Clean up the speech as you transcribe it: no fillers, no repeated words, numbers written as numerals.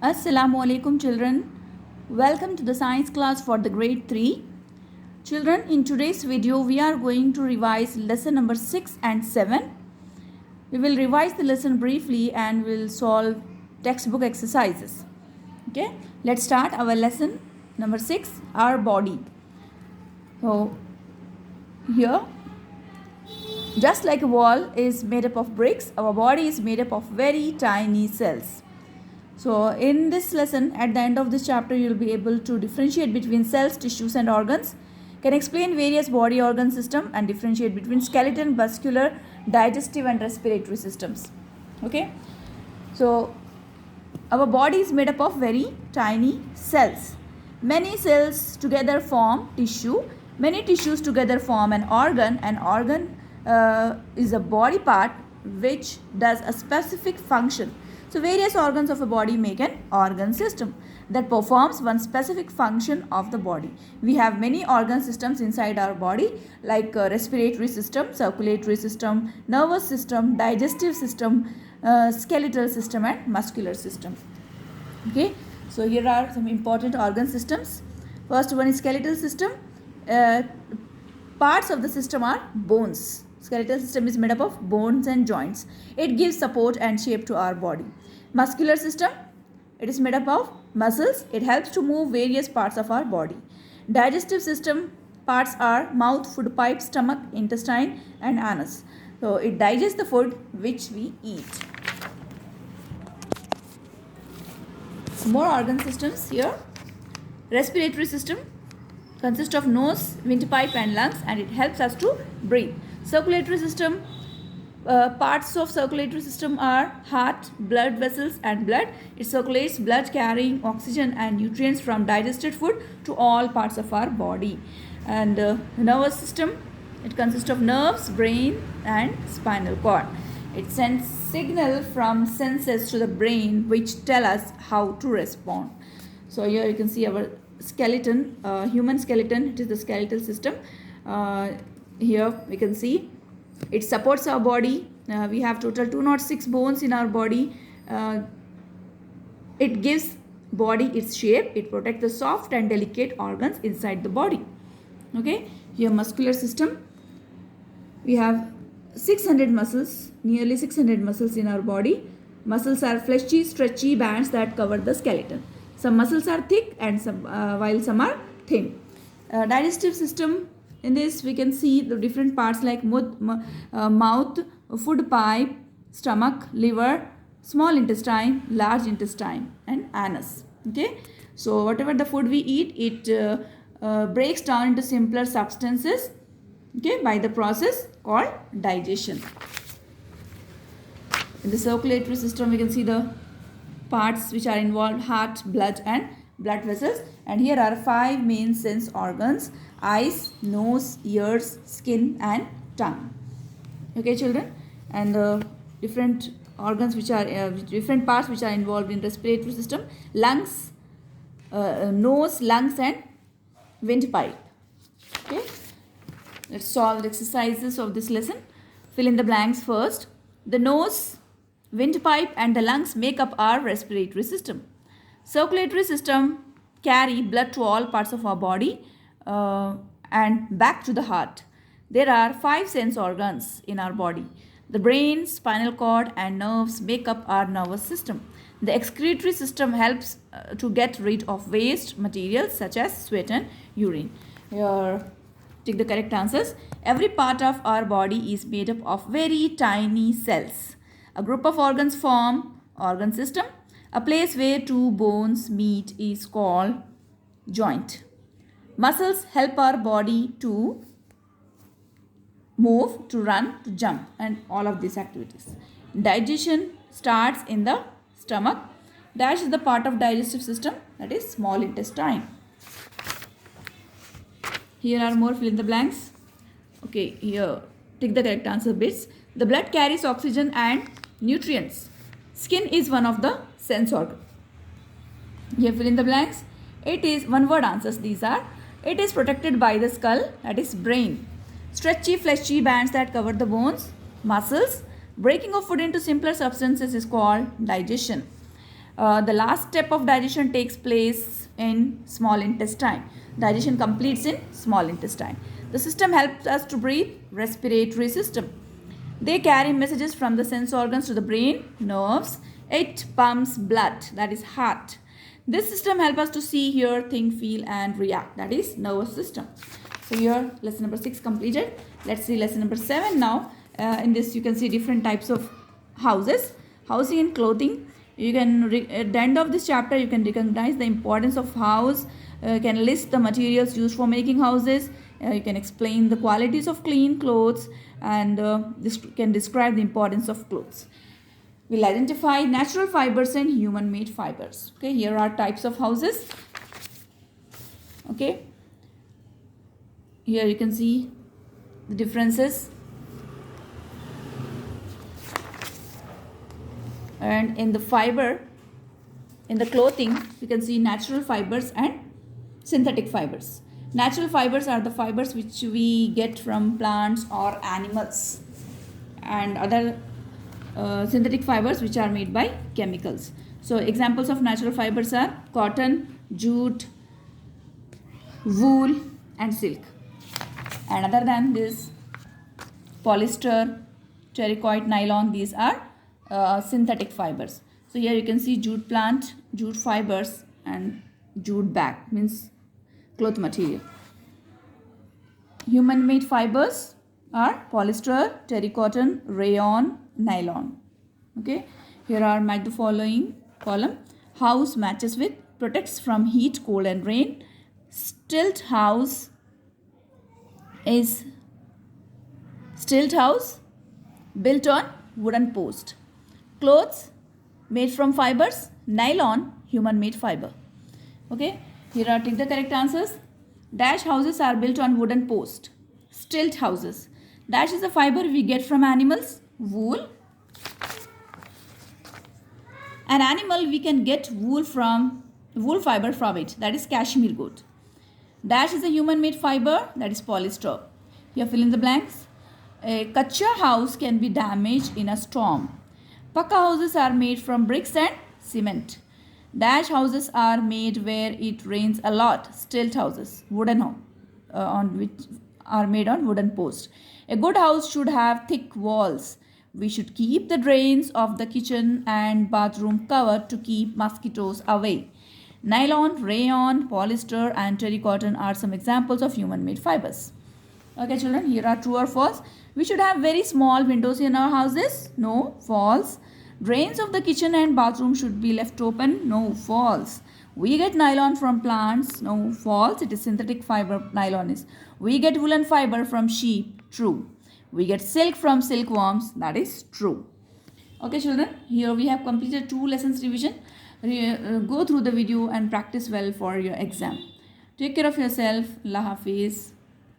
Assalamu alaikum children. Welcome to the science class for the grade 3. Children, in today's video we are going to revise lesson number 6 and 7. We will revise the lesson briefly and will solve textbook exercises. Okay, let's start our lesson number 6, our body. So here, just like a wall is made up of bricks, our body is made up of very tiny cells. So in this lesson, at the end of this chapter, you will be able to differentiate between cells, tissues and organs, can explain various body organ system and differentiate between skeleton, muscular, digestive and respiratory systems. Okay. So our body is made up of very tiny cells. Many cells together form tissue. Many tissues together form an organ. An organ is a body part which does a specific function. So various organs of a body make an organ system that performs one specific function of the body. We have many organ systems inside our body like respiratory system, circulatory system, nervous system, digestive system, skeletal system and muscular system. Okay, so here are some important organ systems. First one is skeletal system. Parts of the system are bones. Skeletal system is made up of bones and joints. It gives support and shape to our body. Muscular system, it is made up of muscles. It helps to move various parts of our body. Digestive system parts are mouth, food pipe, stomach, intestine and anus. So it digests the food which we eat. Some more organ systems here. Respiratory system consists of nose, windpipe and lungs, and it helps us to breathe. Circulatory system, parts of circulatory system are heart, blood vessels and blood. It circulates blood carrying oxygen and nutrients from digested food to all parts of our body. And the nervous system, it consists of nerves, brain and spinal cord. It sends signal from senses to the brain which tell us how to respond. So here you can see our skeleton, human skeleton. It is the skeletal system. Here we can see it supports our body. We have total 206 bones in our body. It gives body its shape. It protects the soft and delicate organs inside the body. Okay, here muscular system. We have 600 muscles, nearly 600 muscles in our body. Muscles are fleshy, stretchy bands that cover the skeleton. Some muscles are thick and while some are thin. Digestive system, in this we can see the different parts like mouth, food pipe, stomach, liver, small intestine, large intestine and anus. Okay, so whatever the food we eat, it breaks down into simpler substances, okay, by the process called digestion. In the circulatory system we can see the parts which are involved: heart, blood and blood vessels. And here are 5 main sense organs: eyes, nose, ears, skin and tongue. Okay children, and different organs which are different parts which are involved in respiratory system: lungs, nose, lungs and windpipe. Okay, let's solve the exercises of this lesson. Fill in the blanks first. The nose, windpipe and the lungs make up our respiratory system. Circulatory system carry blood to all parts of our body and back to the heart. There are 5 sense organs in our body. The brain, spinal cord and nerves make up our nervous system. The excretory system helps to get rid of waste materials such as sweat and urine. Here, take the correct answers. Every part of our body is made up of very tiny cells. A group of organs form organ system. A place where 2 bones meet is called joint. Muscles help our body to move, to run, to jump and all of these activities. Digestion starts in the stomach. Dash is the part of digestive system, that is small intestine. Here are more fill in the blanks. Okay, here take the correct answer bits. The blood carries oxygen and nutrients. Skin is one of the sense organ. Here fill in the blanks. It is one word answers these are. It is protected by the skull, that is brain. Stretchy fleshy bands that cover the bones, muscles. Breaking of food into simpler substances is called digestion. The last step of digestion takes place in small intestine. Digestion completes in small intestine. The system helps us to breathe, respiratory system. They carry messages from the sense organs to the brain, nerves. It pumps blood, that is heart. This system helps us to see, hear, think, feel and react, that is nervous system. So here lesson number 6 completed. Let's see lesson number 7 now. In this you can see different types of houses. Housing and clothing. You can at the end of this chapter you can recognize the importance of house. Can list the materials used for making houses. You can explain the qualities of clean clothes, and this can describe the importance of clothes. We'll identify natural fibers and human made fibers. Okay, here are types of houses. Okay, here you can see the differences. And in the fiber, in the clothing, you can see natural fibers and synthetic fibers. Natural fibers are the fibers which we get from plants or animals, and other synthetic fibers which are made by chemicals. So examples of natural fibers are cotton, jute, wool and silk. And other than this, polyester, terracotta, nylon, these are synthetic fibers. So here you can see jute plant, jute fibers and jute bag, means cloth material. Human made fibers are polyester, terracotta, rayon, nylon. Okay, here are match the following column. House matches with, protects from heat, cold and rain. Stilt house is stilt house built on wooden post. Clothes made from fibers, nylon, human made fiber. Okay, here are take the correct answers. Dash houses are built on wooden post. Stilt houses. Dash is a fiber we get from animals. Wool. An animal we can get wool fiber from it, that is cashmere goat. Dash is a human made fiber, that is polyester. Here fill in the blanks. A kacha house can be damaged in a storm. Pakka houses are made from bricks and cement. Dash houses are made where it rains a lot. Stilt houses, wooden home, on which are made on wooden posts. A good house should have thick walls. We should keep the drains of the kitchen and bathroom covered to keep mosquitoes away. Nylon, rayon, polyester and terracotta are some examples of human-made fibers. Okay children, here are true or false. We should have very small windows in our houses. No, false. Drains of the kitchen and bathroom should be left open. No, false. We get nylon from plants. No, false. It is synthetic fiber, nylon is. We get woolen fiber from sheep. True. We get silk from silkworms. That is true. Okay children, here we have completed 2 lessons revision. Go through the video and practice well for your exam. Take care of yourself. Allah Hafiz.